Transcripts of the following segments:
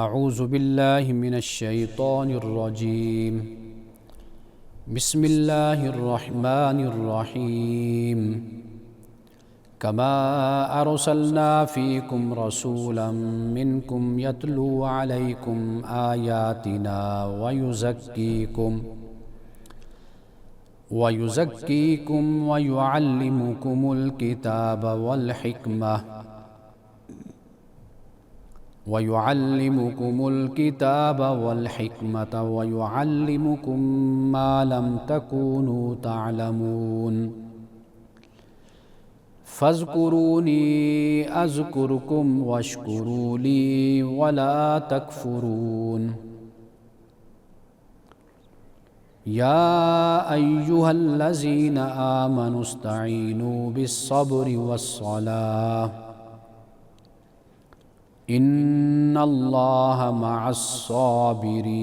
اعوذ باللہ من الشیطان الرجیم بسم اللہ الرحمن الرحیم کما ارسلنا فیکم رسولا منکم یتلو علیکم آیاتنا ویزکیکم ویعلمکم الکتاب والحکمہ وَيُعَلِّمُكُم مَّا لَمْ تَكُونُوا تَعْلَمُونَ فَاذْكُرُونِي أَذْكُرْكُمْ وَاشْكُرُوا لِي وَلَا تَكْفُرُونَ يَا أَيُّهَا الَّذِينَ آمَنُوا اسْتَعِينُوا بِالصَّبْرِ وَالصَّلَاةِ ان اللہ مع الصابرین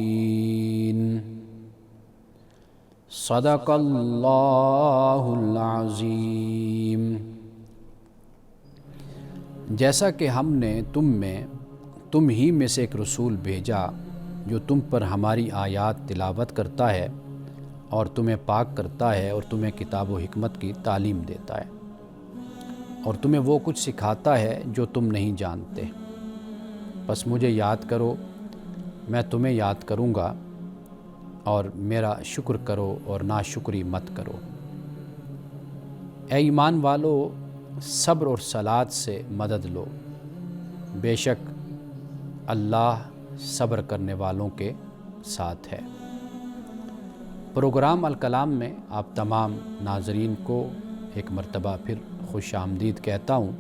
صدق اللہ العظیم۔ جیسا کہ ہم نے تم ہی میں سے ایک رسول بھیجا جو تم پر ہماری آیات تلاوت کرتا ہے اور تمہیں پاک کرتا ہے اور تمہیں کتاب و حکمت کی تعلیم دیتا ہے اور تمہیں وہ کچھ سکھاتا ہے جو تم نہیں جانتے، بس مجھے یاد کرو، میں تمہیں یاد کروں گا، اور میرا شکر کرو اور ناشکری مت کرو۔ اے ایمان والو، صبر اور صلات سے مدد لو، بے شک اللہ صبر کرنے والوں کے ساتھ ہے۔ پروگرام الکلام میں آپ تمام ناظرین کو ایک مرتبہ پھر خوش آمدید کہتا ہوں۔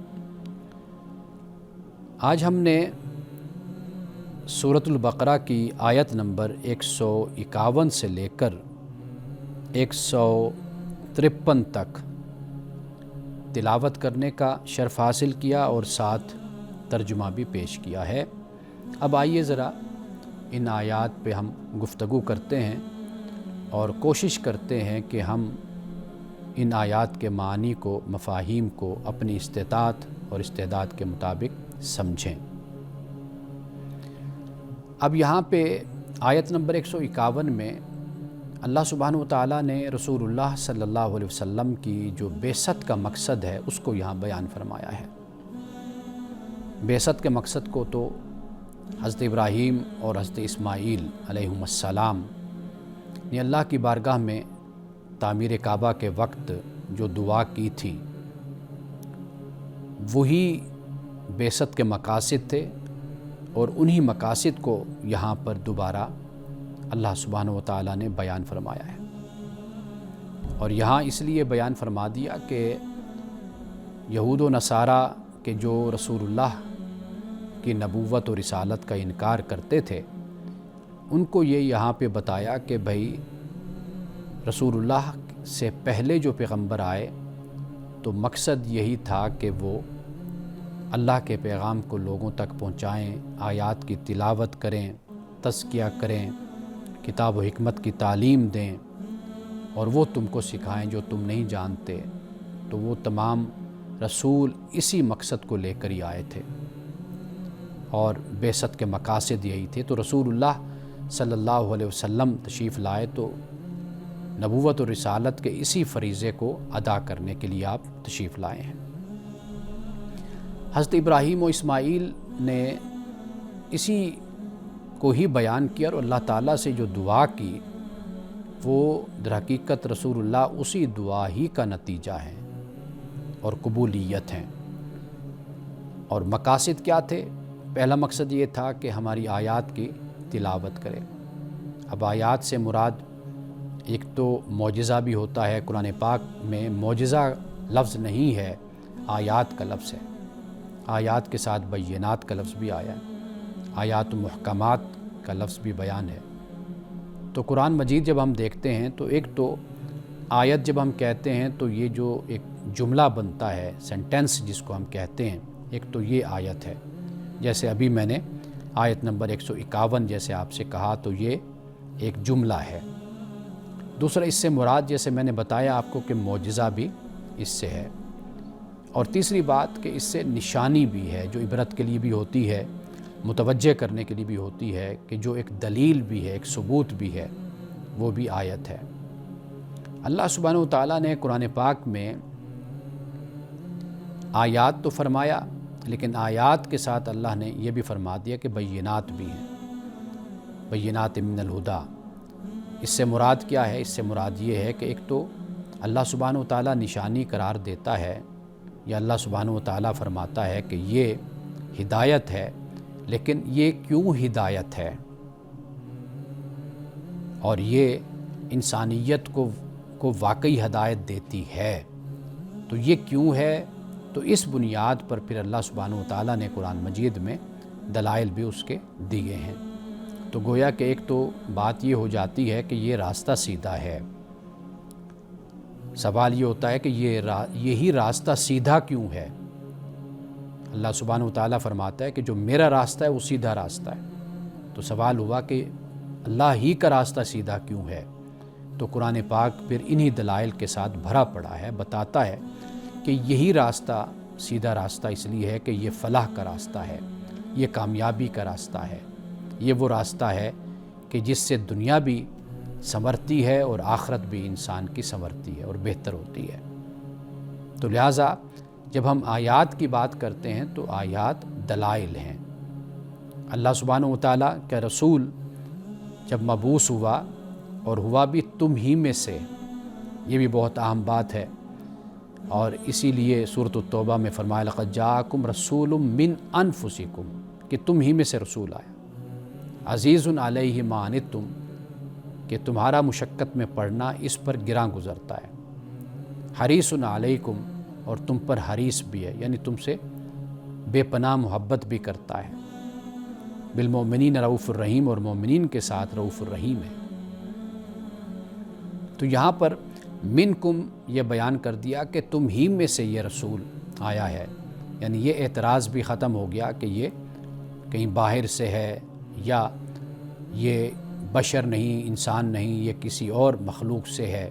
آج ہم نے سورۃ البقرہ کی آیت نمبر 151 سے لے کر 153 تک تلاوت کرنے کا شرف حاصل کیا اور ساتھ ترجمہ بھی پیش کیا ہے۔ اب آئیے ذرا ان آیات پہ ہم گفتگو کرتے ہیں اور کوشش کرتے ہیں کہ ہم ان آیات کے معنی کو، مفاہیم کو اپنی استطاعت اور استعداد کے مطابق سمجھیں۔ اب یہاں پہ آیت نمبر 151 میں اللہ سبحانہ وتعالیٰ نے رسول اللہ صلی اللہ علیہ وسلم کی جو بعثت کا مقصد ہے اس کو یہاں بیان فرمایا ہے۔ بعثت کے مقصد کو تو حضرت ابراہیم اور حضرت اسماعیل علیہم السلام نے اللہ کی بارگاہ میں تعمیر کعبہ کے وقت جو دعا کی تھی وہی بعثت کے مقاصد تھے، اور انہی مقاصد کو یہاں پر دوبارہ اللہ سبحانہ وتعالیٰ نے بیان فرمایا ہے۔ اور یہاں اس لیے بیان فرما دیا کہ یہود و نصارہ کے جو رسول اللہ کی نبوت و رسالت کا انکار کرتے تھے ان کو یہ یہاں پہ بتایا کہ بھئی رسول اللہ سے پہلے جو پیغمبر آئے تو مقصد یہی تھا کہ وہ اللہ کے پیغام کو لوگوں تک پہنچائیں، آیات کی تلاوت کریں، تزکیہ کریں، کتاب و حکمت کی تعلیم دیں اور وہ تم کو سکھائیں جو تم نہیں جانتے۔ تو وہ تمام رسول اسی مقصد کو لے کر ہی آئے تھے اور بعثت کے مقاصد یہی تھے۔ تو رسول اللہ صلی اللہ علیہ وسلم تشریف لائے تو نبوت و رسالت کے اسی فریضے کو ادا کرنے کے لیے آپ تشریف لائے ہیں۔ حضرت ابراہیم و اسماعیل نے اسی کو ہی بیان کیا اور اللہ تعالیٰ سے جو دعا کی وہ در حقیقت رسول اللہ اسی دعا ہی کا نتیجہ ہے اور قبولیت ہیں۔ اور مقاصد کیا تھے؟ پہلا مقصد یہ تھا کہ ہماری آیات کی تلاوت کرے۔ اب آیات سے مراد ایک تو معجزہ بھی ہوتا ہے، قرآن پاک میں معجزہ لفظ نہیں ہے، آیات کا لفظ ہے۔ آیات کے ساتھ بینات کا لفظ بھی آیا ہے، آیات و محکمات کا لفظ بھی بیان ہے۔ تو قرآن مجید جب ہم دیکھتے ہیں تو ایک تو آیت جب ہم کہتے ہیں تو یہ جو ایک جملہ بنتا ہے، سینٹنس جس کو ہم کہتے ہیں، ایک تو یہ آیت ہے، جیسے ابھی میں نے آیت نمبر 151 جیسے آپ سے کہا تو یہ ایک جملہ ہے۔ دوسرا اس سے مراد جیسے میں نے بتایا آپ کو کہ معجزہ بھی اس سے ہے، اور تیسری بات کہ اس سے نشانی بھی ہے جو عبرت کے لیے بھی ہوتی ہے، متوجہ کرنے کے لیے بھی ہوتی ہے کہ جو ایک دلیل بھی ہے، ایک ثبوت بھی ہے، وہ بھی آیت ہے۔ اللہ سبحانہ و تعالیٰ نے قرآن پاک میں آیات تو فرمایا، لیکن آیات کے ساتھ اللہ نے یہ بھی فرما دیا کہ بینات بھی ہیں، بینات من الہدا۔ اس سے مراد کیا ہے؟ اس سے مراد یہ ہے کہ ایک تو اللہ سبحانہ و تعالیٰ نشانی قرار دیتا ہے، یا اللہ سبحانہ و تعالیٰ فرماتا ہے کہ یہ ہدایت ہے، لیکن یہ کیوں ہدایت ہے اور یہ انسانیت کو واقعی ہدایت دیتی ہے، تو یہ کیوں ہے؟ تو اس بنیاد پر پھر اللہ سبحانہ و تعالیٰ نے قرآن مجید میں دلائل بھی اس کے دیے ہیں۔ تو گویا کہ ایک تو بات یہ ہو جاتی ہے کہ یہ راستہ سیدھا ہے۔ سوال یہ ہوتا ہے کہ یہی راستہ سیدھا کیوں ہے؟ اللہ سبحانہ و تعالیٰ فرماتا ہے کہ جو میرا راستہ ہے وہ سیدھا راستہ ہے۔ تو سوال ہوا کہ اللہ ہی کا راستہ سیدھا کیوں ہے؟ تو قرآن پاک پھر انہی دلائل کے ساتھ بھرا پڑا ہے، بتاتا ہے کہ یہی راستہ سیدھا راستہ اس لیے ہے کہ یہ فلاح کا راستہ ہے، یہ کامیابی کا راستہ ہے، یہ وہ راستہ ہے کہ جس سے دنیا بھی سنورتی ہے اور آخرت بھی انسان کی سنورتی ہے اور بہتر ہوتی ہے۔ تو لہٰذا جب ہم آیات کی بات کرتے ہیں تو آیات دلائل ہیں۔ اللہ سبحانہ و تعالیٰ کا رسول جب مبعوث ہوا، اور ہوا بھی تم ہی میں سے، یہ بھی بہت اہم بات ہے، اور اسی لیے سورۃ التوبہ میں فرمایا لقد جاءکم رسول من انفسکم، کہ تم ہی میں سے رسول آیا، عزیز علیہ ما عنتم، کہ تمہارا مشقت میں پڑنا اس پر گراں گزرتا ہے، حریص علیکم، اور تم پر حریص بھی ہے، یعنی تم سے بے پناہ محبت بھی کرتا ہے، بالمؤمنین رؤوف الرحیم، اور مومنین کے ساتھ رؤوف الرحیم ہے۔ تو یہاں پر منکم یہ بیان کر دیا کہ تم ہی میں سے یہ رسول آیا ہے، یعنی یہ اعتراض بھی ختم ہو گیا کہ یہ کہیں باہر سے ہے، یا یہ بشر نہیں، انسان نہیں، یہ کسی اور مخلوق سے ہے،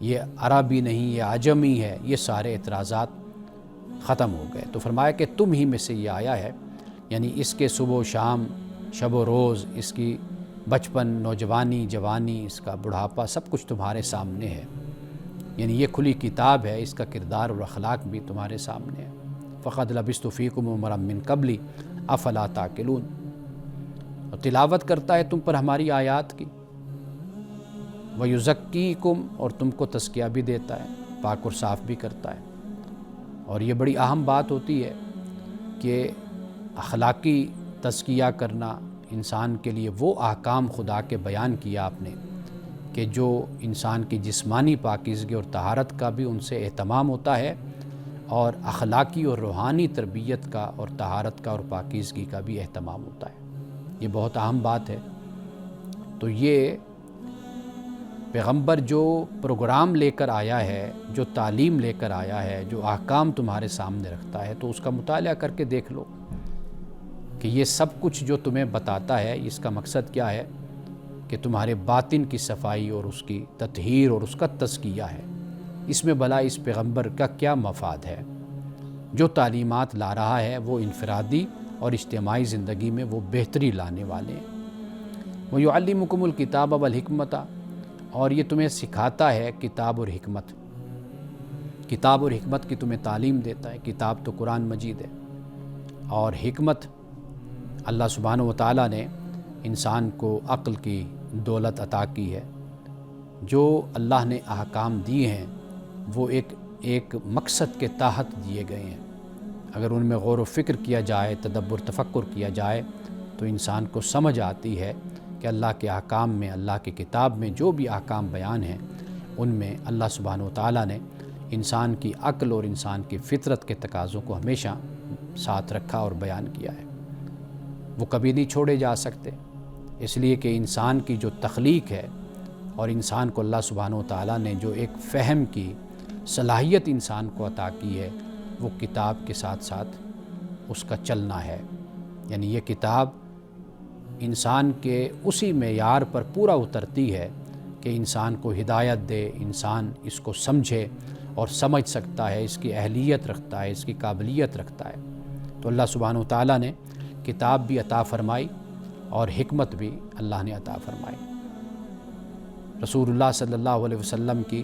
یہ عربی نہیں، یہ عجمی ہے، یہ سارے اعتراضات ختم ہو گئے۔ تو فرمایا کہ تم ہی میں سے یہ آیا ہے، یعنی اس کے صبح و شام، شب و روز، اس کی بچپن، نوجوانی، جوانی، اس کا بڑھاپا، سب کچھ تمہارے سامنے ہے، یعنی یہ کھلی کتاب ہے، اس کا کردار اور اخلاق بھی تمہارے سامنے ہے۔ فقد لبثت فیکم عمرا من قبلی افلا تعقلون، اور تلاوت کرتا ہے تم پر ہماری آیات کی، ویزکیکم، اور تم کو تزکیہ بھی دیتا ہے، پاک اور صاف بھی کرتا ہے۔ اور یہ بڑی اہم بات ہوتی ہے کہ اخلاقی تزکیہ کرنا انسان کے لیے، وہ احکام خدا کے بیان کیا آپ نے کہ جو انسان کی جسمانی پاکیزگی اور طہارت کا بھی ان سے اہتمام ہوتا ہے، اور اخلاقی اور روحانی تربیت کا اور طہارت کا اور پاکیزگی کا بھی اہتمام ہوتا ہے۔ یہ بہت اہم بات ہے۔ تو یہ پیغمبر جو پروگرام لے کر آیا ہے، جو تعلیم لے کر آیا ہے، جو احکام تمہارے سامنے رکھتا ہے، تو اس کا مطالعہ کر کے دیکھ لو کہ یہ سب کچھ جو تمہیں بتاتا ہے، اس کا مقصد کیا ہے کہ تمہارے باطن کی صفائی اور اس کی تطہیر اور اس کا تزکیہ ہے۔ اس میں بھلا اس پیغمبر کا کیا مفاد ہے؟ جو تعلیمات لا رہا ہے وہ انفرادی اور اجتماعی زندگی میں وہ بہتری لانے والے ہیں۔ وَيُعَلِّمُكُمُ الْكِتَابَ وَالْحِكْمَةَ، اور یہ تمہیں سکھاتا ہے کتاب اور حکمت، کتاب اور حکمت کی تمہیں تعلیم دیتا ہے۔ کتاب تو قرآن مجید ہے، اور حکمت اللہ سبحانہ و تعالیٰ نے انسان کو عقل کی دولت عطا کی ہے۔ جو اللہ نے احکام دیے ہیں وہ ایک مقصد کے تحت دیے گئے ہیں، اگر ان میں غور و فکر کیا جائے، تدبر تفکر کیا جائے، تو انسان کو سمجھ آتی ہے کہ اللہ کے احکام میں، اللہ کی کتاب میں جو بھی احکام بیان ہیں، ان میں اللہ سبحانہ و تعالیٰ نے انسان کی عقل اور انسان کی فطرت کے تقاضوں کو ہمیشہ ساتھ رکھا اور بیان کیا ہے۔ وہ کبھی نہیں چھوڑے جا سکتے، اس لیے کہ انسان کی جو تخلیق ہے اور انسان کو اللہ سبحانہ و تعالیٰ نے جو ایک فہم کی صلاحیت انسان کو عطا کی ہے، وہ کتاب کے ساتھ ساتھ اس کا چلنا ہے۔ یعنی یہ کتاب انسان کے اسی معیار پر پورا اترتی ہے کہ انسان کو ہدایت دے، انسان اس کو سمجھے اور سمجھ سکتا ہے، اس کی اہلیت رکھتا ہے، اس کی قابلیت رکھتا ہے۔ تو اللہ سبحانہ و تعالیٰ نے کتاب بھی عطا فرمائی اور حکمت بھی اللہ نے عطا فرمائی۔ رسول اللہ صلی اللہ علیہ وسلم کی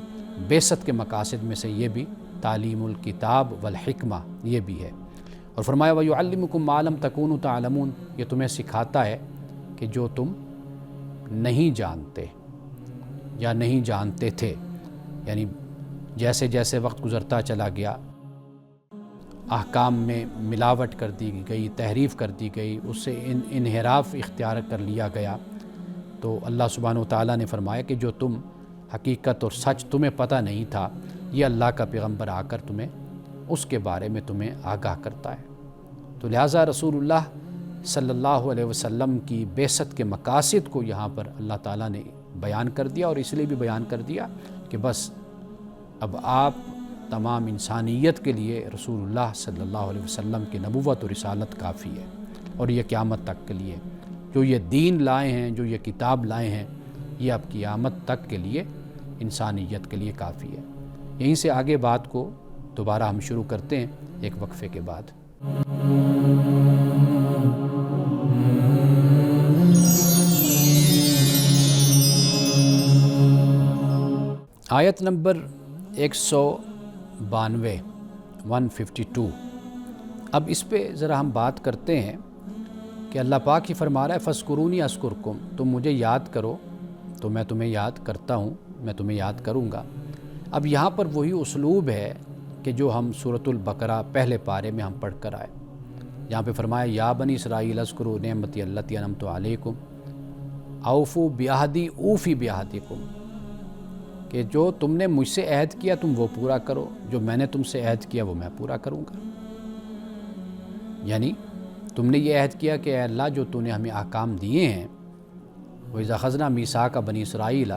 بعثت کے مقاصد میں سے یہ بھی تعلیم الکتاب والحکمہ یہ بھی ہے، اور فرمایا وَيُعَلِّمُكُم مَّا لَمْ تَكُونُوا تَعْلَمُونَ، یہ تمہیں سکھاتا ہے کہ جو تم نہیں جانتے یا نہیں جانتے تھے، یعنی جیسے جیسے وقت گزرتا چلا گیا احکام میں ملاوٹ کر دی گئی، تحریف کر دی گئی، اس سے انحراف اختیار کر لیا گیا، تو اللہ سبحانہ وتعالیٰ نے فرمایا کہ جو تم حقیقت اور سچ تمہیں پتہ نہیں تھا، یہ اللہ کا پیغمبر آ کر تمہیں اس کے بارے میں تمہیں آگاہ کرتا ہے۔ تو لہٰذا رسول اللہ صلی اللہ علیہ وسلم کی بعثت کے مقاصد کو یہاں پر اللہ تعالیٰ نے بیان کر دیا، اور اس لیے بھی بیان کر دیا کہ بس اب آپ تمام انسانیت کے لیے رسول اللہ صلی اللہ علیہ وسلم کی نبوت و رسالت کافی ہے، اور یہ قیامت تک کے لیے جو یہ دین لائے ہیں، جو یہ کتاب لائے ہیں، یہ اب قیامت تک کے لیے انسانیت کے لیے کافی ہے۔ یہیں سے آگے بات کو دوبارہ ہم شروع کرتے ہیں ایک وقفے کے بعد۔ آیت نمبر 192 152، اب اس پہ ذرا ہم بات کرتے ہیں کہ اللہ پاک ہی فرما رہا ہے فَاذْكُرُونِي أَذْكُرْكُمْ، تم مجھے یاد کرو تو میں تمہیں یاد کرتا ہوں، میں تمہیں یاد کروں گا۔ اب یہاں پر وہی اسلوب ہے کہ جو ہم سورۃ البقرہ پہلے پارے میں ہم پڑھ کر آئے، یہاں پہ فرمایا یا بنی اسرائیل اذکروا نعمتی التی انعمت علیکم اوفوا بعہدی اوفی بعہدکم، کہ جو تم نے مجھ سے عہد کیا تم وہ پورا کرو، جو میں نے تم سے عہد کیا وہ میں پورا کروں گا۔ یعنی تم نے یہ عہد کیا کہ اے اللہ جو تو نے ہمیں احکام دیے ہیں، وَإِذَا أَخَذْنَا مِيثَاقَ بَنِي إِسْرَائِيلَ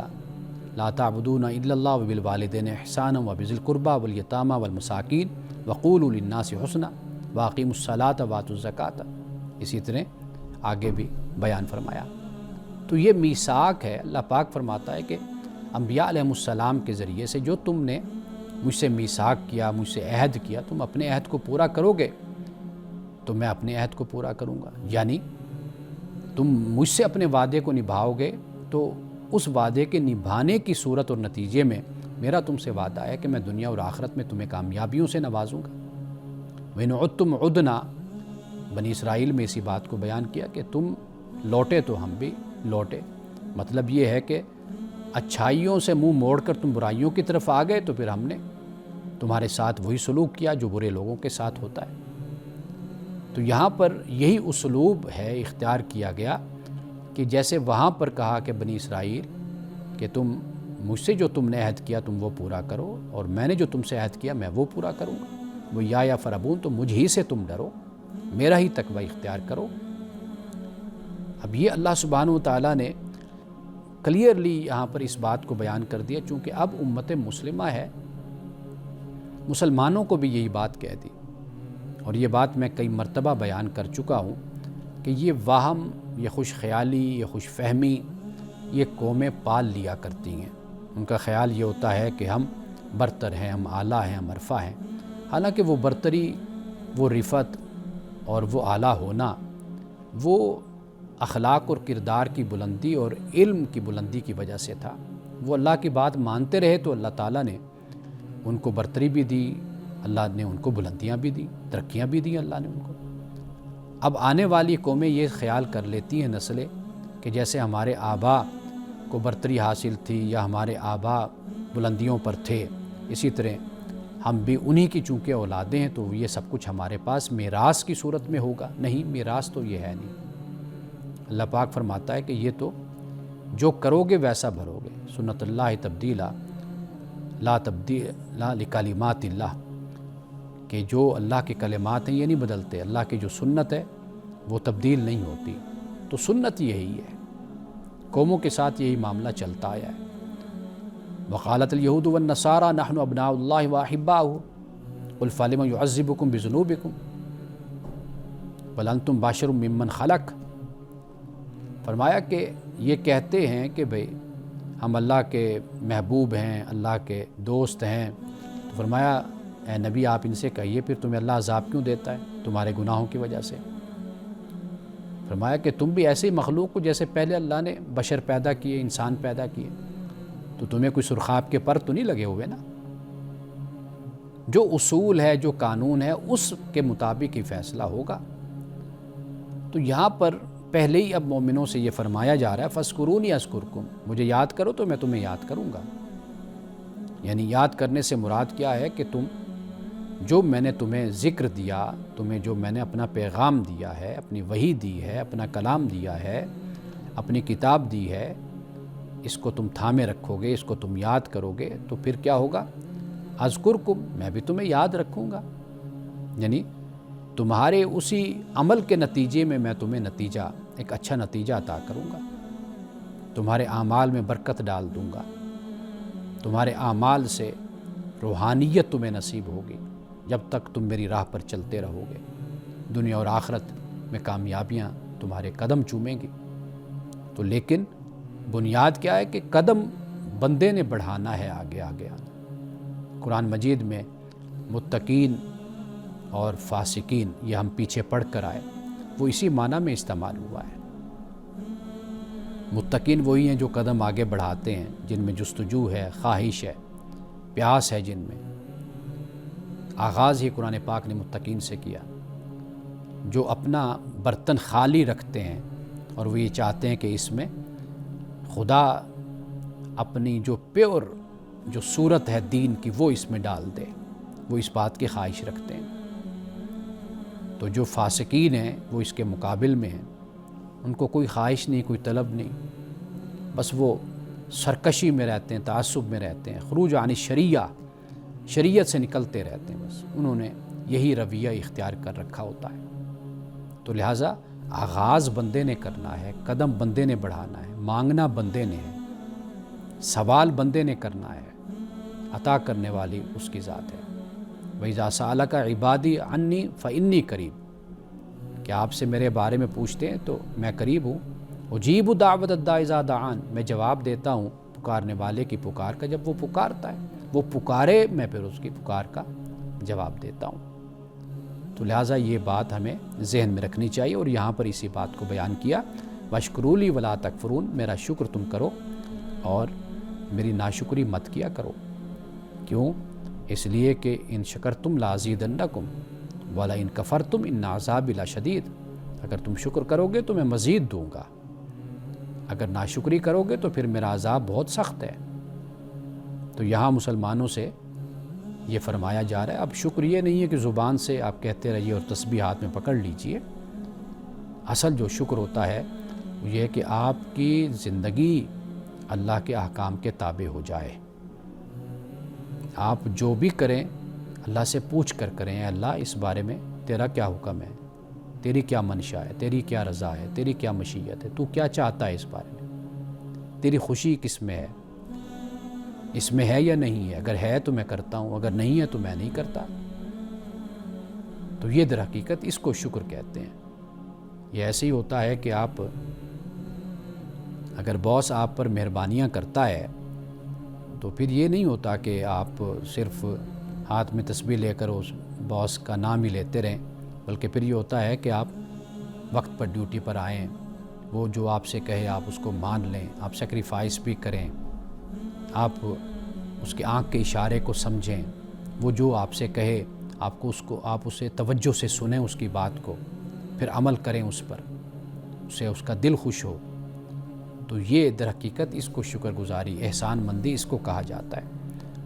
لَا تَعْبُدُونَ إِلَّا اللَّهَ وَبِالْوَالِدَيْنِ إِحْسَانًا وَبِذِي الْقُرْبَى وَالْيَتَامَى وَالْمَسَاكِينِ وَقُولُوا لِلنَّاسِ حُسْنًا وَأَقِيمُوا الصَّلَاةَ وَآتُوا الزَّكَاةَ، اسی طرح آگے بھی بیان فرمایا۔ تو یہ میثاق ہے، اللہ پاک فرماتا ہے کہ انبیاء علیہ السلام کے ذریعے سے جو تم نے مجھ سے میثاق کیا، مجھ سے عہد کیا، تم اپنے عہد کو پورا کرو گے تو میں اپنے عہد کو پورا کروں گا۔ یعنی تم مجھ سے اپنے وعدے کو نبھاؤ گے تو اس وعدے کے نبھانے کی صورت اور نتیجے میں میرا تم سے وعدہ ہے کہ میں دنیا اور آخرت میں تمہیں کامیابیوں سے نوازوں گا۔ وَإِنْ عُدْتُمْ عُدْنَا، بنی اسرائیل میں اسی بات کو بیان کیا کہ تم لوٹے تو ہم بھی لوٹے، مطلب یہ ہے کہ اچھائیوں سے منہ موڑ کر تم برائیوں کی طرف آ گئے تو پھر ہم نے تمہارے ساتھ وہی سلوک کیا جو برے لوگوں کے ساتھ ہوتا ہے۔ تو یہاں پر یہی اسلوب ہے اختیار کیا گیا کہ جیسے وہاں پر کہا کہ بنی اسرائیل کہ تم مجھ سے جو تم نے عہد کیا تم وہ پورا کرو، اور میں نے جو تم سے عہد کیا میں وہ پورا کروں گا، وہ یا فربون، تو مجھ ہی سے تم ڈرو، میرا ہی تقوی اختیار کرو۔ اب یہ اللہ سبحانہ وتعالیٰ نے کلیئرلی یہاں پر اس بات کو بیان کر دیا، چونکہ اب امت مسلمہ ہے، مسلمانوں کو بھی یہی بات کہہ دی، اور یہ بات میں کئی مرتبہ بیان کر چکا ہوں کہ یہ وہم، یہ خوش خیالی، یہ خوش فہمی یہ قومیں پال لیا کرتی ہیں۔ ان کا خیال یہ ہوتا ہے کہ ہم برتر ہیں، ہم اعلیٰ ہیں، ہم عرفہ ہیں، حالانکہ وہ برتری، وہ رفعت اور وہ اعلیٰ ہونا وہ اخلاق اور کردار کی بلندی اور علم کی بلندی کی وجہ سے تھا۔ وہ اللہ کی بات مانتے رہے تو اللہ تعالیٰ نے ان کو برتری بھی دی، اللہ نے ان کو بلندیاں بھی دیں، ترقیاں بھی دیں اللہ نے ان کو۔ اب آنے والی قومیں یہ خیال کر لیتی ہیں نسلیں کہ جیسے ہمارے آبا کو برتری حاصل تھی یا ہمارے آبا بلندیوں پر تھے، اسی طرح ہم بھی انہی کی چونکہ اولادیں ہیں تو یہ سب کچھ ہمارے پاس میراث کی صورت میں ہوگا۔ نہیں، میراث تو یہ ہے نہیں۔ اللہ پاک فرماتا ہے کہ یہ تو جو کرو گے ویسا بھرو گے، سنت اللہ تبدیلا لا تبدیل لکلمات اللہ، کہ جو اللہ کے کلمات ہیں یہ نہیں بدلتے، اللہ کی جو سنت ہے وہ تبدیل نہیں ہوتی۔ تو سنت یہی ہے، قوموں کے ساتھ یہی معاملہ چلتا آیا ہے۔ وقالت الیہود والنصارى نحن ابناء اللہ واحباؤہ قل فلم یعذبکم بذنوبکم بل انتم بشر ممن خلق، فرمایا کہ یہ کہتے ہیں کہ بھئی ہم اللہ کے محبوب ہیں، اللہ کے دوست ہیں، تو فرمایا اے نبی آپ ان سے کہیے پھر تمہیں اللہ عذاب کیوں دیتا ہے؟ تمہارے گناہوں کی وجہ سے۔ فرمایا کہ تم بھی ایسے ہی مخلوق ہو جیسے پہلے اللہ نے بشر پیدا کیے، انسان پیدا کیے، تو تمہیں کوئی سرخاب کے پر تو نہیں لگے ہوئے نا؟ جو اصول ہے، جو قانون ہے، اس کے مطابق ہی فیصلہ ہوگا۔ تو یہاں پر پہلے ہی اب مومنوں سے یہ فرمایا جا رہا ہے فَاذْكُرُونِی أَذْكُرْكُمْ، مجھے یاد کرو تو میں تمہیں یاد کروں گا۔ یعنی یاد کرنے سے مراد کیا ہے کہ تم جو میں نے تمہیں ذکر دیا، تمہیں جو میں نے اپنا پیغام دیا ہے، اپنی وحی دی ہے، اپنا کلام دیا ہے، اپنی کتاب دی ہے، اس کو تم تھامے رکھو گے، اس کو تم یاد کرو گے تو پھر کیا ہوگا؟ اذکرکم، میں بھی تمہیں یاد رکھوں گا۔ یعنی تمہارے اسی عمل کے نتیجے میں میں تمہیں نتیجہ، ایک اچھا نتیجہ عطا کروں گا، تمہارے اعمال میں برکت ڈال دوں گا، تمہارے اعمال سے روحانیت تمہیں نصیب ہوگی جب تک تم میری راہ پر چلتے رہو گے، دنیا اور آخرت میں کامیابیاں تمہارے قدم چومیں گی۔ تو لیکن بنیاد کیا ہے کہ قدم بندے نے بڑھانا ہے، آگے آگے آنا۔ قرآن مجید میں متقین اور فاسقین، یہ ہم پیچھے پڑھ کر آئے، وہ اسی معنی میں استعمال ہوا ہے۔ متقین وہی ہیں جو قدم آگے بڑھاتے ہیں، جن میں جستجو ہے، خواہش ہے، پیاس ہے، جن میں آغاز ہی قرآن پاک نے متقین سے کیا، جو اپنا برتن خالی رکھتے ہیں اور وہ یہ چاہتے ہیں کہ اس میں خدا اپنی جو پیور جو صورت ہے دین کی وہ اس میں ڈال دے، وہ اس بات کی خواہش رکھتے ہیں۔ تو جو فاسقین ہیں وہ اس کے مقابل میں ہیں، ان کو کوئی خواہش نہیں، کوئی طلب نہیں، بس وہ سرکشی میں رہتے ہیں، تعصب میں رہتے ہیں، خروج عن الشریعہ، شریعت سے نکلتے رہتے ہیں، بس انہوں نے یہی رویہ اختیار کر رکھا ہوتا ہے۔ تو لہٰذا آغاز بندے نے کرنا ہے، قدم بندے نے بڑھانا ہے، مانگنا بندے نے ہے، سوال بندے نے کرنا ہے، عطا کرنے والی اس کی ذات ہے۔ وَإِذَا سَأَلَكَ عِبَادِي عَنِّي فَإِنِّي قَرِيبٌ، کہ آپ سے میرے بارے میں پوچھتے ہیں تو میں قریب ہوں۔ اجیب دعوت الداع اذا دعان، میں جواب دیتا ہوں پکارنے والے کی پکار کا جب وہ پکارتا ہے، وہ پکارے میں پھر اس کی پکار کا جواب دیتا ہوں۔ تو لہٰذا یہ بات ہمیں ذہن میں رکھنی چاہیے، اور یہاں پر اسی بات کو بیان کیا، وَاشْكُرُوا لِي وَلَا تَكْفُرُونَ، میرا شکر تم کرو اور میری ناشکری مت کیا کرو۔ کیوں؟ اس لیے کہ ان شکرتم لازیدنکم وَلَئِن کفرتم ان عذابی لشدید، اگر تم شکر کرو گے تو میں مزید دوں گا، اگر ناشکری کرو گے تو پھر میرا عذاب بہت سخت ہے۔ تو یہاں مسلمانوں سے یہ فرمایا جا رہا ہے، اب شکر یہ نہیں ہے کہ زبان سے آپ کہتے رہیے اور تسبیح ہاتھ میں پکڑ لیجئے۔ اصل جو شکر ہوتا ہے وہ یہ ہے کہ آپ کی زندگی اللہ کے احکام کے تابع ہو جائے، آپ جو بھی کریں اللہ سے پوچھ کر کریں، اے اللہ اس بارے میں تیرا کیا حکم ہے، تیری کیا منشا ہے، تیری کیا رضا ہے، تیری کیا مشیت ہے، تو کیا چاہتا ہے اس بارے میں، تیری خوشی کس میں ہے، اس میں ہے یا نہیں ہے، اگر ہے تو میں کرتا ہوں، اگر نہیں ہے تو میں نہیں کرتا۔ تو یہ در حقیقت اس کو شکر کہتے ہیں۔ یہ ایسے ہی ہوتا ہے کہ آپ اگر باس آپ پر مہربانیاں کرتا ہے تو پھر یہ نہیں ہوتا کہ آپ صرف ہاتھ میں تسبیح لے کر اس باس کا نام ہی لیتے رہیں، بلکہ پھر یہ ہوتا ہے کہ آپ وقت پر ڈیوٹی پر آئیں، وہ جو آپ سے کہے آپ اس کو مان لیں، آپ سیکریفائس بھی کریں، آپ اس کے آنکھ کے اشارے کو سمجھیں، وہ جو آپ سے کہے آپ اسے توجہ سے سنیں اس کی بات کو، پھر عمل کریں اس پر، اسے اس کا دل خوش ہو۔ تو یہ در حقیقت اس کو شکر گزاری، احسان مندی اس کو کہا جاتا ہے۔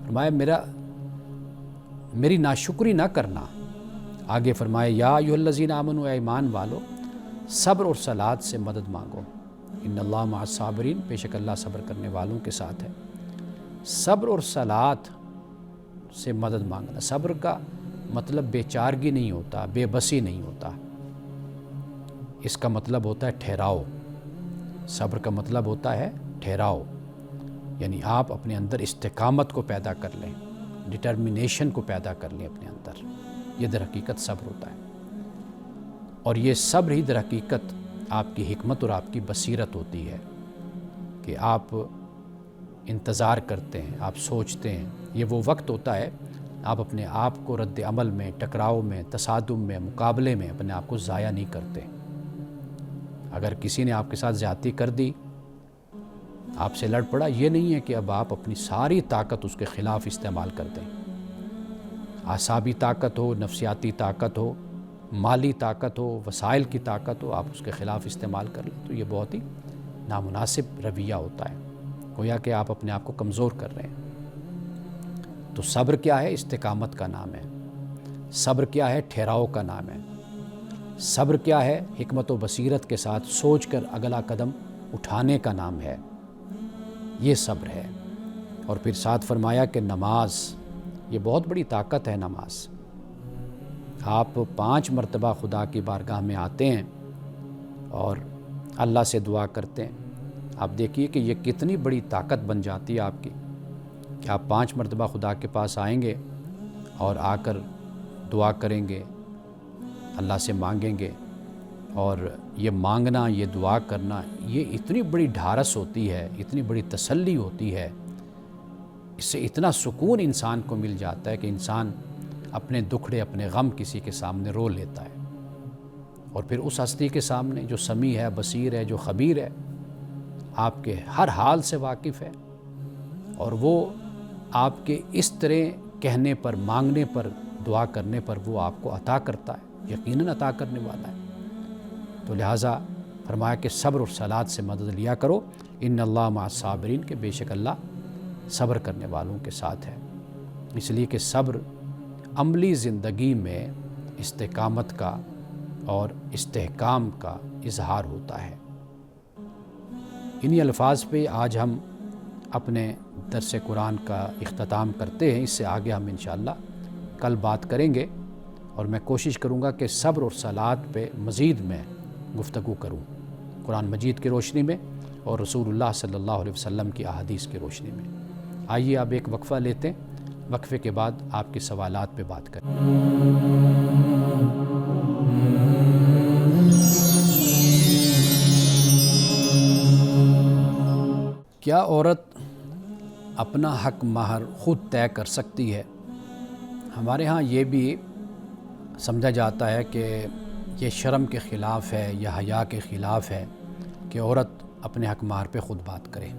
فرمایا میری ناشکری نہ کرنا۔ آگے فرمایا یا ایھا الذین آمنوا، اے ایمان والو، صبر اور صلات سے مدد مانگو، ان اللہ مع الصابرین، بے شک اللہ صبر کرنے والوں کے ساتھ ہے۔ صبر اور صلات سے مدد مانگنا، صبر کا مطلب بے چارگی نہیں ہوتا، بے بسی نہیں ہوتا، اس کا مطلب ہوتا ہے ٹھہراؤ۔ صبر کا مطلب ہوتا ہے ٹھہراؤ، یعنی آپ اپنے اندر استقامت کو پیدا کر لیں، ڈٹرمنیشن کو پیدا کر لیں اپنے اندر، یہ در حقیقت صبر ہوتا ہے۔ اور یہ صبر ہی در حقیقت آپ کی حکمت اور آپ کی بصیرت ہوتی ہے کہ آپ انتظار کرتے ہیں، آپ سوچتے ہیں، یہ وہ وقت ہوتا ہے آپ اپنے آپ کو رد عمل میں، ٹکراؤ میں، تصادم میں، مقابلے میں اپنے آپ کو ضائع نہیں کرتے، اگر کسی نے آپ کے ساتھ زیادتی کر دی، آپ سے لڑ پڑا، یہ نہیں ہے کہ اب آپ اپنی ساری طاقت اس کے خلاف استعمال کر دیں۔ اعصابی طاقت ہو، نفسیاتی طاقت ہو، مالی طاقت ہو، وسائل کی طاقت ہو، آپ اس کے خلاف استعمال کر لیں تو یہ بہت ہی نامناسب رویہ ہوتا ہے، گویا کہ آپ اپنے آپ کو کمزور کر رہے ہیں۔ تو صبر کیا ہے؟ استقامت کا نام ہے۔ صبر کیا ہے؟ ٹھہراؤ کا نام ہے۔ صبر کیا ہے؟ حکمت و بصیرت کے ساتھ سوچ کر اگلا قدم اٹھانے کا نام ہے۔ یہ صبر ہے۔ اور پھر ساتھ فرمایا کہ نماز، یہ بہت بڑی طاقت ہے نماز۔ آپ 5 مرتبہ خدا کی بارگاہ میں آتے ہیں اور اللہ سے دعا کرتے ہیں، آپ دیکھیے کہ یہ کتنی بڑی طاقت بن جاتی ہے آپ کی، کہ آپ 5 مرتبہ خدا کے پاس آئیں گے اور آ کر دعا کریں گے، اللہ سے مانگیں گے، اور یہ مانگنا، یہ دعا کرنا، یہ اتنی بڑی ڈھارس ہوتی ہے، اتنی بڑی تسلی ہوتی ہے، اس سے اتنا سکون انسان کو مل جاتا ہے کہ انسان اپنے دکھڑے، اپنے غم کسی کے سامنے رو لیتا ہے، اور پھر اس ہستی کے سامنے جو سمیع ہے، بصیر ہے، جو خبیر ہے، آپ کے ہر حال سے واقف ہے، اور وہ آپ کے اس طرح کہنے پر، مانگنے پر، دعا کرنے پر وہ آپ کو عطا کرتا ہے، یقیناً عطا کرنے والا ہے۔ تو لہٰذا فرمایا کہ صبر اور صلات سے مدد لیا کرو، ان اللہ مع الصابرین، کہ بے شک اللہ صبر کرنے والوں کے ساتھ ہے۔ اس لیے کہ صبر عملی زندگی میں استقامت کا اور استحکام کا اظہار ہوتا ہے۔ انہی الفاظ پہ آج ہم اپنے درس قرآن کا اختتام کرتے ہیں۔ اس سے آگے ہم انشاءاللہ کل بات کریں گے، اور میں کوشش کروں گا کہ صبر اور صلات پہ مزید میں گفتگو کروں، قرآن مجید کی روشنی میں اور رسول اللہ صلی اللہ علیہ وسلم کی احادیث کی روشنی میں۔ آئیے اب ایک وقفہ لیتے ہیں، وقفے کے بعد آپ کے سوالات پہ بات کریں۔ کیا عورت اپنا حق مہر خود طے کر سکتی ہے؟ ہمارے ہاں یہ بھی سمجھا جاتا ہے کہ یہ شرم کے خلاف ہے یا حیا کے خلاف ہے کہ عورت اپنے حق مہر پہ خود بات کرے۔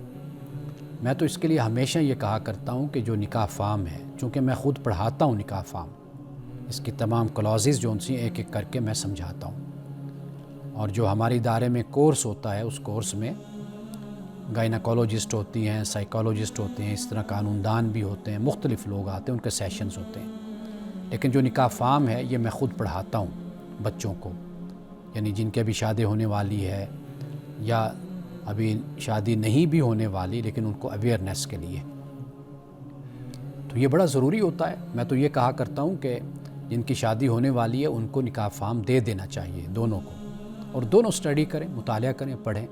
میں تو اس کے لیے ہمیشہ یہ کہا کرتا ہوں کہ جو نکاح فارم ہے، چونکہ میں خود پڑھاتا ہوں نکاح فارم، اس کی تمام کلازز جو ان سی ایک ایک کر کے میں سمجھاتا ہوں، اور جو ہمارے ادارے میں کورس ہوتا ہے، اس کورس میں گائناکولوجسٹ ہوتی ہیں، سائیکالوجسٹ ہوتے ہیں، اس طرح قانون دان بھی ہوتے ہیں، مختلف لوگ آتے ہیں، ان کے سیشنز ہوتے ہیں۔ لیکن جو نکاح فارم ہے یہ میں خود پڑھاتا ہوں بچوں کو، یعنی جن کی ابھی شادی ہونے والی ہے یا ابھی شادی نہیں بھی ہونے والی، لیکن ان کو اویئرنیس کے لیے۔ تو یہ بڑا ضروری ہوتا ہے۔ میں تو یہ کہا کرتا ہوں کہ جن کی شادی ہونے والی ہے ان کو نکاح فارم دے دینا چاہیے، دونوں کو، اور دونوں اسٹڈی کریں، مطالعہ کریں، پڑھیں،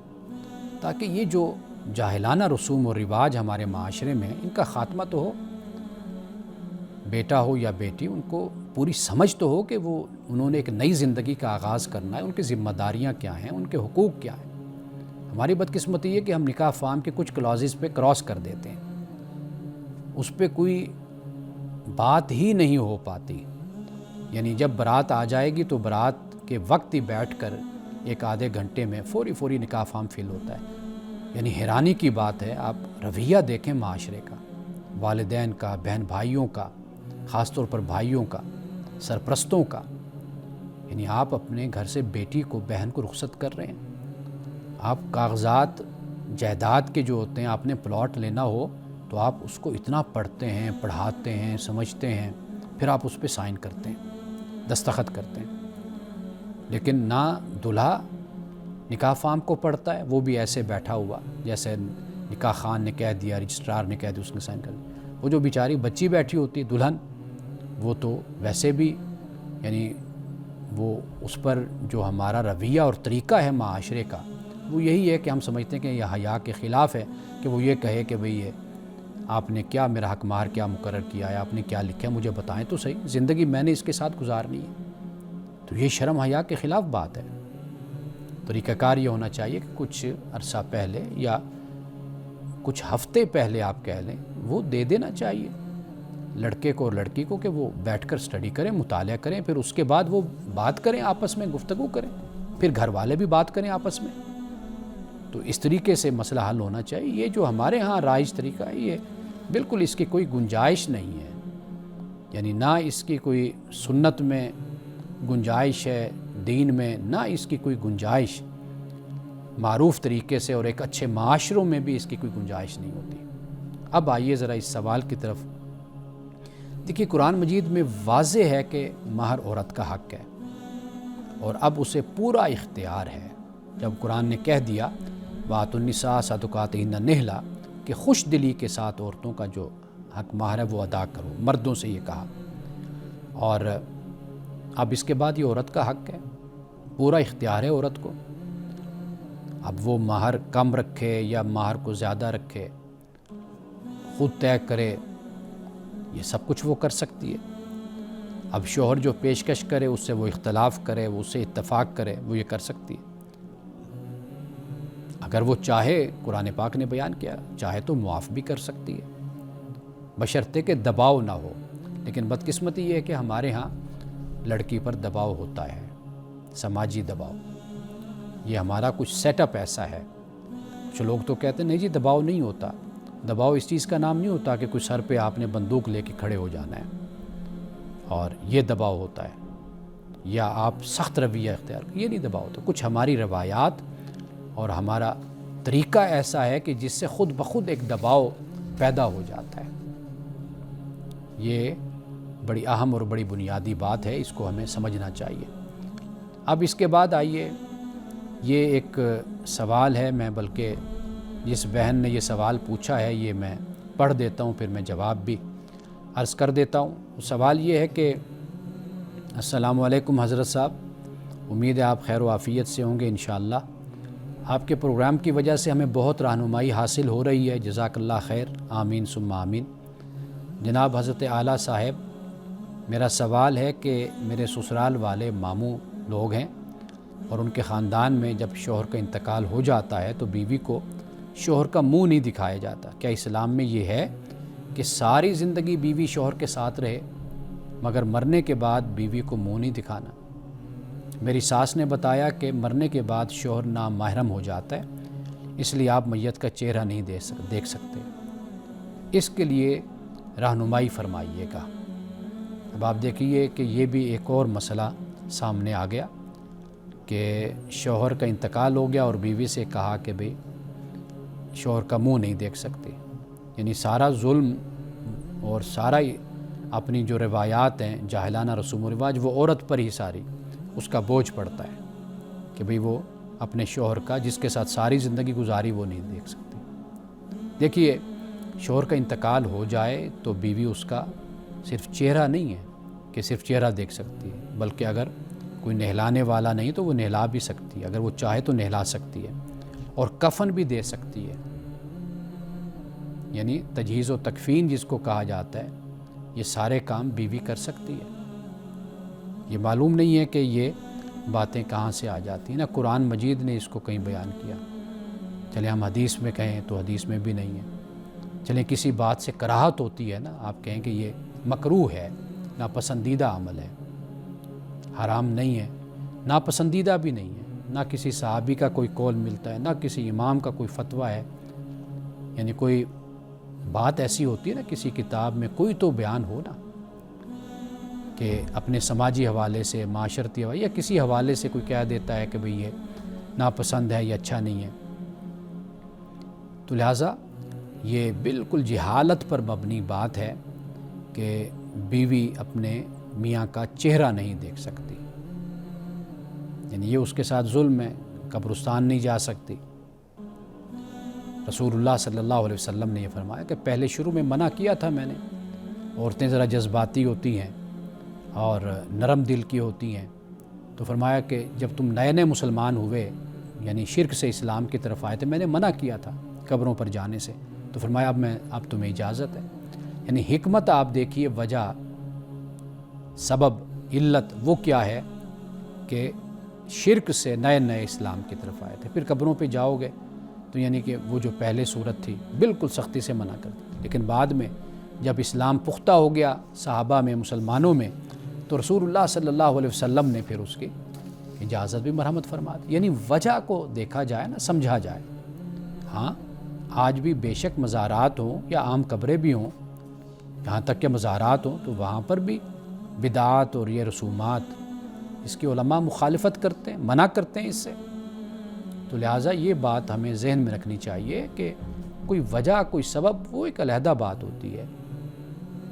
تاکہ یہ جو جاہلانہ رسوم و رواج ہمارے معاشرے میں، ان کا خاتمہ تو ہو۔ بیٹا ہو یا بیٹی، ان کو پوری سمجھ تو ہو کہ وہ انہوں نے ایک نئی زندگی کا آغاز کرنا ہے، ان کی ذمہ داریاں کیا ہیں، ان کے حقوق کیا ہیں۔ ہماری بدقسمتی یہ کہ ہم نکاح فارم کے کچھ کلازز پہ کراس کر دیتے ہیں، اس پہ کوئی بات ہی نہیں ہو پاتی۔ یعنی جب برات آ جائے گی تو برات کے وقت ہی بیٹھ کر ایک آدھے گھنٹے میں فوری نکاح فارم فل ہوتا ہے۔ یعنی حیرانی کی بات ہے، آپ رویہ دیکھیں معاشرے کا، والدین کا، بہن بھائیوں کا، خاص طور پر بھائیوں کا، سرپرستوں کا۔ یعنی آپ اپنے گھر سے بیٹی کو، بہن کو رخصت کر رہے ہیں۔ آپ کاغذات جائیداد کے جو ہوتے ہیں، آپ نے پلاٹ لینا ہو تو آپ اس کو اتنا پڑھتے ہیں، پڑھاتے ہیں، سمجھتے ہیں، پھر آپ اس پہ سائن کرتے ہیں، دستخط کرتے ہیں۔ لیکن نہ دلہا نکاح فارم کو پڑھتا ہے، وہ بھی ایسے بیٹھا ہوا جیسے نکاح خان نے کہہ دیا، رجسٹرار نے کہہ دیا، اس نے سائن کر دیا۔ وہ جو بیچاری بچی بیٹھی ہوتی ہے، دلہن، وہ تو ویسے بھی یعنی وہ اس پر جو ہمارا رویہ اور طریقہ ہے معاشرے کا، وہ یہی ہے کہ ہم سمجھتے ہیں کہ یہ حیا کے خلاف ہے کہ وہ یہ کہے کہ بھئی یہ آپ نے کیا میرا حق مہر کیا مقرر کیا ہے، آپ نے کیا لکھا ہے، مجھے بتائیں تو صحیح، زندگی میں نے اس کے ساتھ گزارنی ہے۔ تو یہ شرم حیا کے خلاف بات ہے۔ طریقہ کار یہ ہونا چاہیے کہ کچھ عرصہ پہلے یا کچھ ہفتے پہلے آپ کہہ لیں، وہ دے دینا چاہیے لڑکے کو اور لڑکی کو کہ وہ بیٹھ کر سٹڈی کریں، مطالعہ کریں، پھر اس کے بعد وہ بات کریں، آپس میں گفتگو کریں۔ پھر گھر والے بھی بات کریں آپس میں. تو اس طریقے سے مسئلہ حل ہونا چاہیے. یہ جو ہمارے ہاں رائج طریقہ ہے یہ بالکل اس کی کوئی گنجائش نہیں ہے. یعنی نہ اس کی کوئی سنت میں گنجائش ہے دین میں، نہ اس کی کوئی گنجائش معروف طریقے سے اور ایک اچھے معاشروں میں بھی اس کی کوئی گنجائش نہیں ہوتی. اب آئیے ذرا اس سوال کی طرف. دیکھیے قرآن مجید میں واضح ہے کہ مہر عورت کا حق ہے اور اب اسے پورا اختیار ہے. جب قرآن نے کہہ دیا وَآتُوا النِّسَاءَ صَدُقَاتِهِنَّ نِحْلًا کہ خوش دلی کے ساتھ عورتوں کا جو حق مہر ہے وہ ادا کرو، مردوں سے یہ کہا. اور اب اس کے بعد یہ عورت کا حق ہے، پورا اختیار ہے عورت کو. اب وہ مہر کم رکھے یا مہر کو زیادہ رکھے، خود طے کرے، یہ سب کچھ وہ کر سکتی ہے. اب شوہر جو پیشکش کرے اس سے وہ اختلاف کرے، وہ اس سے اتفاق کرے، وہ یہ کر سکتی ہے. اگر وہ چاہے، قرآن پاک نے بیان کیا، چاہے تو معاف بھی کر سکتی ہے بشرطے کہ دباؤ نہ ہو. لیکن بدقسمتی یہ ہے کہ ہمارے ہاں لڑکی پر دباؤ ہوتا ہے، سماجی دباؤ. یہ ہمارا کچھ سیٹ اپ ایسا ہے. کچھ لوگ تو کہتے ہیں نہیں جی دباؤ نہیں ہوتا. دباؤ اس چیز کا نام نہیں ہوتا کہ کوئی سر پہ آپ نے بندوق لے کے کھڑے ہو جانا ہے اور یہ دباؤ ہوتا ہے، یا آپ سخت رویہ اختیار کریں، یہ نہیں دباؤ ہوتا. کچھ ہماری روایات اور ہمارا طریقہ ایسا ہے کہ جس سے خود بخود ایک دباؤ پیدا ہو جاتا ہے. یہ بڑی اہم اور بڑی بنیادی بات ہے، اس کو ہمیں سمجھنا چاہیے. اب اس کے بعد آئیے، یہ ایک سوال ہے، میں بلکہ جس بہن نے یہ سوال پوچھا ہے یہ میں پڑھ دیتا ہوں، پھر میں جواب بھی عرض کر دیتا ہوں. سوال یہ ہے کہ السلام علیکم حضرت صاحب، امید ہے آپ خیر و عافیت سے ہوں گے انشاءاللہ. آپ کے پروگرام کی وجہ سے ہمیں بہت رہنمائی حاصل ہو رہی ہے، جزاک اللہ خیر، آمین ثم آمین. جناب حضرت اعلیٰ صاحب، میرا سوال ہے کہ میرے سسرال والے ماموں لوگ ہیں اور ان کے خاندان میں جب شوہر کا انتقال ہو جاتا ہے تو بیوی کو شوہر کا منہ نہیں دکھایا جاتا. کیا اسلام میں یہ ہے کہ ساری زندگی بیوی شوہر کے ساتھ رہے مگر مرنے کے بعد بیوی کو منہ نہیں دکھانا؟ میری ساس نے بتایا کہ مرنے کے بعد شوہر نامحرم ہو جاتا ہے، اس لیے آپ میت کا چہرہ نہیں دیکھ سکتے. اس کے لیے رہنمائی فرمائیے گا. اب آپ دیکھیے کہ یہ بھی ایک اور مسئلہ سامنے آ گیا کہ شوہر کا انتقال ہو گیا اور بیوی سے کہا کہ بھئی شوہر کا منہ نہیں دیکھ سکتے. یعنی سارا ظلم اور سارا اپنی جو روایات ہیں جاہلانہ رسوم و رواج وہ عورت پر ہی ساری اس کا بوجھ پڑتا ہے کہ بھئی وہ اپنے شوہر کا جس کے ساتھ ساری زندگی گزاری وہ نہیں دیکھ سکتی. دیکھیے شوہر کا انتقال ہو جائے تو بیوی اس کا صرف چہرہ نہیں ہے کہ صرف چہرہ دیکھ سکتی ہے، بلکہ اگر کوئی نہلانے والا نہیں تو وہ نہلا بھی سکتی ہے، اگر وہ چاہے تو نہلا سکتی ہے اور کفن بھی دے سکتی ہے. یعنی تجہیز و تکفین جس کو کہا جاتا ہے، یہ سارے کام بیوی کر سکتی ہے. یہ معلوم نہیں ہے کہ یہ باتیں کہاں سے آ جاتی ہیں، نہ قرآن مجید نے اس کو کہیں بیان کیا. چلے ہم حدیث میں کہیں تو حدیث میں بھی نہیں ہے. چلیں کسی بات سے کراہت ہوتی ہے نا، آپ کہیں کہ یہ مکروہ ہے، ناپسندیدہ عمل ہے، حرام نہیں ہے، ناپسندیدہ بھی نہیں ہے، نہ کسی صحابی کا کوئی قول ملتا ہے، نہ کسی امام کا کوئی فتویٰ ہے. یعنی کوئی بات ایسی ہوتی ہے نا کسی کتاب میں کوئی تو بیان ہو نا کہ اپنے سماجی حوالے سے، معاشرتی حوالے یا کسی حوالے سے کوئی کہہ دیتا ہے کہ بھئی یہ ناپسند ہے، یہ اچھا نہیں ہے. تو لہٰذا یہ بالکل جہالت پر مبنی بات ہے کہ بیوی اپنے میاں کا چہرہ نہیں دیکھ سکتی. یعنی یہ اس کے ساتھ ظلم ہے، قبرستان نہیں جا سکتی. رسول اللہ صلی اللہ علیہ وسلم نے یہ فرمایا کہ پہلے شروع میں منع کیا تھا میں نے، عورتیں ذرا جذباتی ہوتی ہیں اور نرم دل کی ہوتی ہیں، تو فرمایا کہ جب تم نئے نئے مسلمان ہوئے یعنی شرک سے اسلام کی طرف آئے تھے میں نے منع کیا تھا قبروں پر جانے سے، تو فرمایا اب تمہیں اجازت ہے. یعنی حکمت آپ دیکھیے، وجہ، سبب، علت وہ کیا ہے کہ شرک سے نئے نئے اسلام کی طرف آئے تھے. پھر قبروں پہ جاؤ گے تو یعنی کہ وہ جو پہلے صورت تھی بالکل سختی سے منع کر دی. لیکن بعد میں جب اسلام پختہ ہو گیا صحابہ میں، مسلمانوں میں، تو رسول اللہ صلی اللہ علیہ وسلم نے پھر اس کی اجازت بھی مرحمت فرما دی، یعنی وجہ کو دیکھا جائے نا، سمجھا جائے۔ ہاں آج بھی بے شک مزارات ہوں یا عام قبریں بھی ہوں، یہاں تک کہ مزارات ہوں، تو وہاں پر بھی بدعات اور یہ رسومات اس کی علماء مخالفت کرتے ہیں، منع کرتے ہیں اس سے۔ تو لہٰذا یہ بات ہمیں ذہن میں رکھنی چاہیے کہ کوئی وجہ، کوئی سبب، وہ ایک علیحدہ بات ہوتی ہے،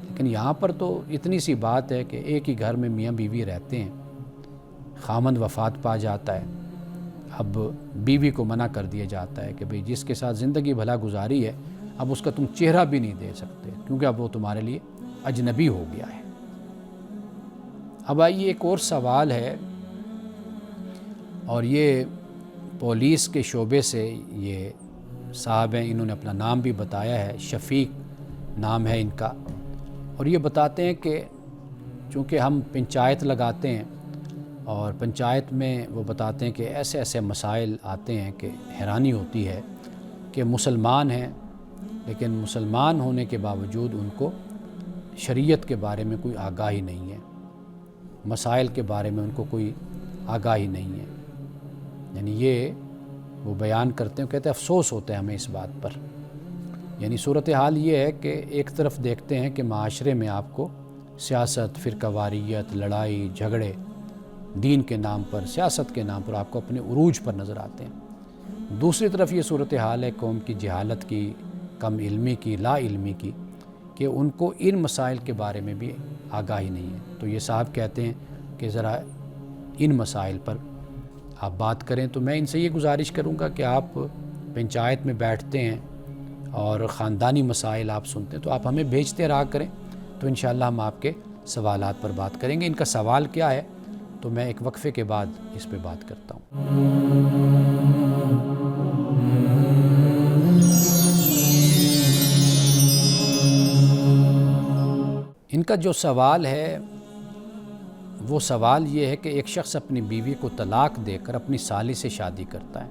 لیکن یہاں پر تو اتنی سی بات ہے کہ ایک ہی گھر میں میاں بیوی رہتے ہیں، خامند وفات پا جاتا ہے، اب بیوی کو منع کر دیا جاتا ہے کہ بھئی جس کے ساتھ زندگی بھلا گزاری ہے، اب اس کا تم چہرہ بھی نہیں دے سکتے کیونکہ اب وہ تمہارے لیے اجنبی ہو گیا ہے۔ اب آئیے ایک اور سوال ہے، اور یہ پولیس کے شعبے سے یہ صاحب ہیں، انہوں نے اپنا نام بھی بتایا ہے، شفیق نام ہے ان کا، اور یہ بتاتے ہیں کہ چونکہ ہم پنچایت لگاتے ہیں، اور پنچایت میں وہ بتاتے ہیں کہ ایسے ایسے مسائل آتے ہیں کہ حیرانی ہوتی ہے کہ مسلمان ہیں، لیکن مسلمان ہونے کے باوجود ان کو شریعت کے بارے میں کوئی آگاہی نہیں ہے، مسائل کے بارے میں ان کو کوئی آگاہی نہیں ہے۔ یعنی یہ وہ بیان کرتے ہیں، کہتے ہیں افسوس ہوتا ہے ہمیں اس بات پر۔ یعنی صورتحال یہ ہے کہ ایک طرف دیکھتے ہیں کہ معاشرے میں آپ کو سیاست، فرقہ واریت، لڑائی جھگڑے دین کے نام پر، سیاست کے نام پر آپ کو اپنے عروج پر نظر آتے ہیں، دوسری طرف یہ صورتحال ہے قوم کی جہالت کی، کم علمی کی، لا علمی کی، کہ ان کو ان مسائل کے بارے میں بھی آگاہی نہیں ہے۔ تو یہ صاحب کہتے ہیں کہ ذرا ان مسائل پر آپ بات کریں۔ تو میں ان سے یہ گزارش کروں گا کہ آپ پنچایت میں بیٹھتے ہیں اور خاندانی مسائل آپ سنتے ہیں تو آپ ہمیں بھیجتے رہا کریں، تو انشاءاللہ ہم آپ کے سوالات پر بات کریں گے۔ ان کا سوال کیا ہے تو میں ایک وقفے کے بعد اس پہ بات کرتا ہوں۔ ان کا جو سوال ہے وہ سوال یہ ہے کہ ایک شخص اپنی بیوی کو طلاق دے کر اپنی سالی سے شادی کرتا ہے،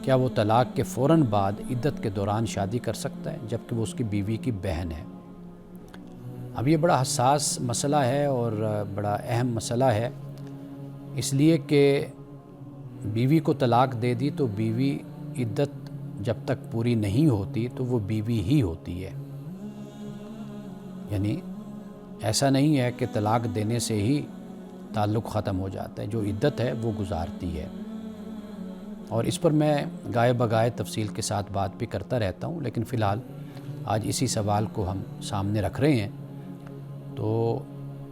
کیا وہ طلاق کے فوراً بعد عدت کے دوران شادی کر سکتا ہے جبکہ وہ اس کی بیوی کی بہن ہے؟ اب یہ بڑا حساس مسئلہ ہے اور بڑا اہم مسئلہ ہے، اس لیے کہ بیوی کو طلاق دے دی تو بیوی عدت جب تک پوری نہیں ہوتی تو وہ بیوی ہی ہوتی ہے، یعنی ایسا نہیں ہے کہ طلاق دینے سے ہی تعلق ختم ہو جاتا ہے، جو عدت ہے وہ گزارتی ہے۔ اور اس پر میں گائے بگائے تفصیل کے ساتھ بات بھی کرتا رہتا ہوں، لیکن فی الحال آج اسی سوال کو ہم سامنے رکھ رہے ہیں۔ تو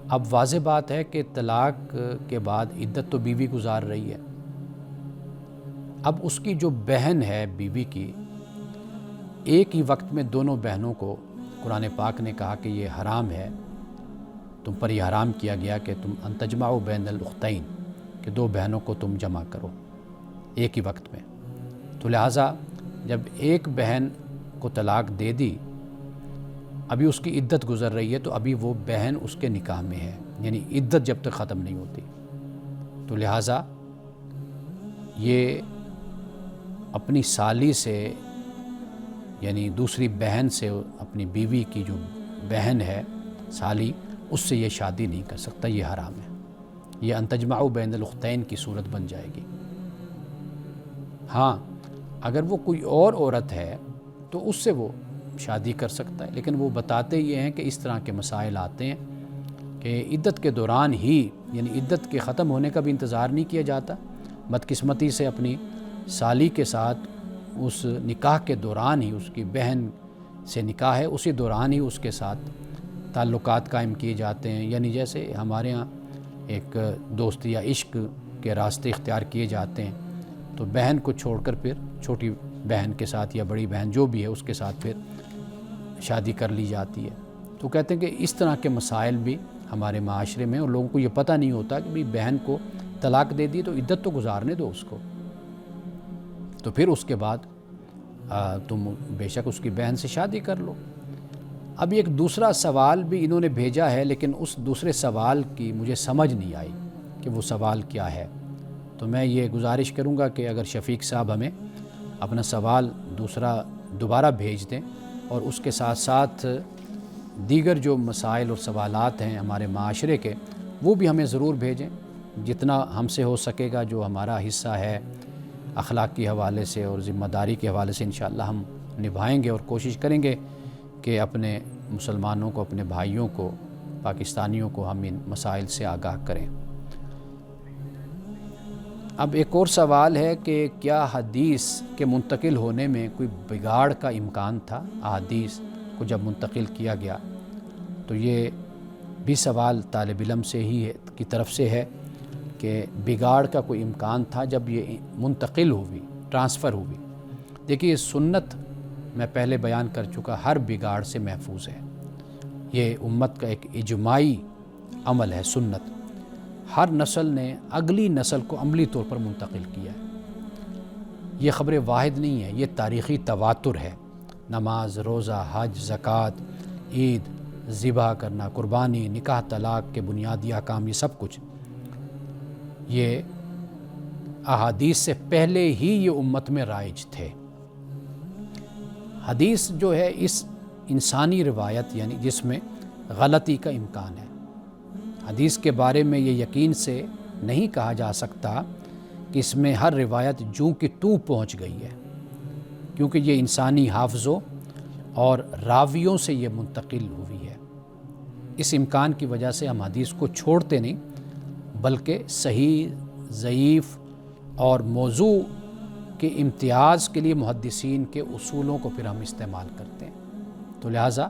اب واضح بات ہے کہ طلاق کے بعد عدت تو بیوی گزار رہی ہے، اب اس کی جو بہن ہے بیوی کی، ایک ہی وقت میں دونوں بہنوں کو قرآن پاک نے کہا کہ یہ حرام ہے، تم پر یہ حرام کیا گیا کہ تم ان تجمعوا بین الاختین، کہ دو بہنوں کو تم جمع کرو ایک ہی وقت میں۔ تو لہٰذا جب ایک بہن کو طلاق دے دی، ابھی اس کی عدت گزر رہی ہے، تو ابھی وہ بہن اس کے نکاح میں ہے، یعنی عدت جب تک ختم نہیں ہوتی، تو لہٰذا یہ اپنی سالی سے، یعنی دوسری بہن سے، اپنی بیوی کی جو بہن ہے سالی، اس سے یہ شادی نہیں کر سکتا، یہ حرام ہے، یہ ان تجمعوا بین الاختین کی صورت بن جائے گی۔ ہاں اگر وہ کوئی اور عورت ہے تو اس سے وہ شادی کر سکتا ہے، لیکن وہ بتاتے یہ ہیں کہ اس طرح کے مسائل آتے ہیں کہ عدت کے دوران ہی، یعنی عدت کے ختم ہونے کا بھی انتظار نہیں کیا جاتا، بدقسمتی سے اپنی سالی کے ساتھ اس نکاح کے دوران ہی، اس کی بہن سے نکاح ہے اسی دوران ہی اس کے ساتھ تعلقات قائم کیے جاتے ہیں، یعنی جیسے ہمارے ہاں ایک دوست یا عشق کے راستے اختیار کیے جاتے ہیں، تو بہن کو چھوڑ کر پھر چھوٹی بہن کے ساتھ یا بڑی بہن جو بھی ہے اس کے ساتھ پھر شادی کر لی جاتی ہے۔ تو کہتے ہیں کہ اس طرح کے مسائل بھی ہمارے معاشرے میں، اور لوگوں کو یہ پتہ نہیں ہوتا کہ بھی بہن کو طلاق دے دی تو عدت تو گزارنے دو اس کو، تو پھر اس کے بعد تم بے شک اس کی بہن سے شادی کر لو۔ اب ایک دوسرا سوال بھی انہوں نے بھیجا ہے، لیکن اس دوسرے سوال کی مجھے سمجھ نہیں آئی کہ وہ سوال کیا ہے، تو میں یہ گزارش کروں گا کہ اگر شفیق صاحب ہمیں اپنا سوال دوبارہ بھیج دیں، اور اس کے ساتھ ساتھ دیگر جو مسائل اور سوالات ہیں ہمارے معاشرے کے، وہ بھی ہمیں ضرور بھیجیں، جتنا ہم سے ہو سکے گا جو ہمارا حصہ ہے اخلاق کے حوالے سے اور ذمہ داری کے حوالے سے انشاءاللہ ہم نبھائیں گے اور کوشش کریں گے کہ اپنے مسلمانوں کو، اپنے بھائیوں کو، پاکستانیوں کو ہم ان مسائل سے آگاہ کریں۔ اب ایک اور سوال ہے کہ کیا حدیث کے منتقل ہونے میں کوئی بگاڑ کا امکان تھا؟ احادیث کو جب منتقل کیا گیا تو یہ بھی سوال طالب علم سے ہی ہے کی طرف سے ہے کہ بگاڑ کا کوئی امکان تھا جب یہ منتقل ہوئی، ٹرانسفر ہوئی۔ دیکھیے سنت میں پہلے بیان کر چکا، ہر بگاڑ سے محفوظ ہے۔ یہ امت کا ایک اجماعی عمل ہے سنت۔ ہر نسل نے اگلی نسل کو عملی طور پر منتقل کیا ہے۔ یہ خبر واحد نہیں ہے، یہ تاریخی تواتر ہے۔ نماز، روزہ، حج، زکوٰۃ، عید، ذبح کرنا، قربانی، نکاح، طلاق کے بنیادی احکام، یہ سب کچھ یہ احادیث سے پہلے ہی یہ امت میں رائج تھے۔ حدیث جو ہے اس انسانی روایت یعنی جس میں غلطی کا امکان ہے۔ حدیث کے بارے میں یہ یقین سے نہیں کہا جا سکتا کہ اس میں ہر روایت جوں کہ توں پہنچ گئی ہے، کیونکہ یہ انسانی حافظوں اور راویوں سے یہ منتقل ہوئی ہے۔ اس امکان کی وجہ سے ہم حدیث کو چھوڑتے نہیں، بلکہ صحیح، ضعیف اور موضوع کے امتیاز کے لیے محدثین کے اصولوں کو پھر ہم استعمال کرتے ہیں۔ تو لہٰذا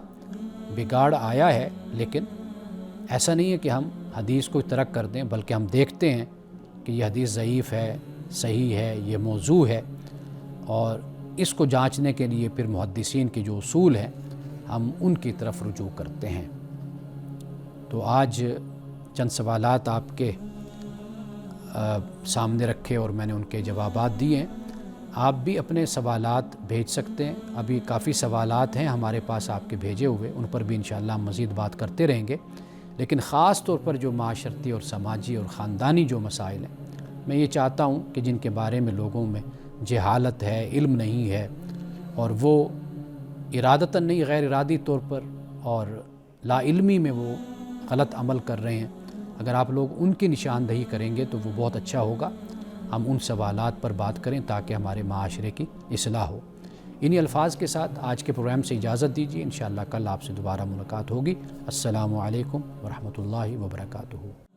بگاڑ آیا ہے، لیکن ایسا نہیں ہے کہ ہم حدیث کو ترک کر دیں، بلکہ ہم دیکھتے ہیں کہ یہ حدیث ضعیف ہے، صحیح ہے، یہ موضوع ہے، اور اس کو جانچنے کے لیے پھر محدثین کے جو اصول ہیں ہم ان کی طرف رجوع کرتے ہیں۔ تو آج چند سوالات آپ کے سامنے رکھے اور میں نے ان کے جوابات دیے ہیں۔ آپ بھی اپنے سوالات بھیج سکتے ہیں، ابھی کافی سوالات ہیں ہمارے پاس آپ کے بھیجے ہوئے، ان پر بھی انشاءاللہ ہم مزید بات کرتے رہیں گے، لیکن خاص طور پر جو معاشرتی اور سماجی اور خاندانی جو مسائل ہیں، میں یہ چاہتا ہوں کہ جن کے بارے میں لوگوں میں جہالت ہے، علم نہیں ہے، اور وہ ارادتاً نہیں، غیر ارادی طور پر اور لا علمی میں وہ غلط عمل کر رہے ہیں، اگر آپ لوگ ان کی نشاندہی کریں گے تو وہ بہت اچھا ہوگا۔ ہم ان سوالات پر بات کریں تاکہ ہمارے معاشرے کی اصلاح ہو۔ انہی الفاظ کے ساتھ آج کے پروگرام سے اجازت دیجیے، انشاءاللہ کل آپ سے دوبارہ ملاقات ہوگی۔ السلام علیکم ورحمۃ اللہ وبرکاتہ۔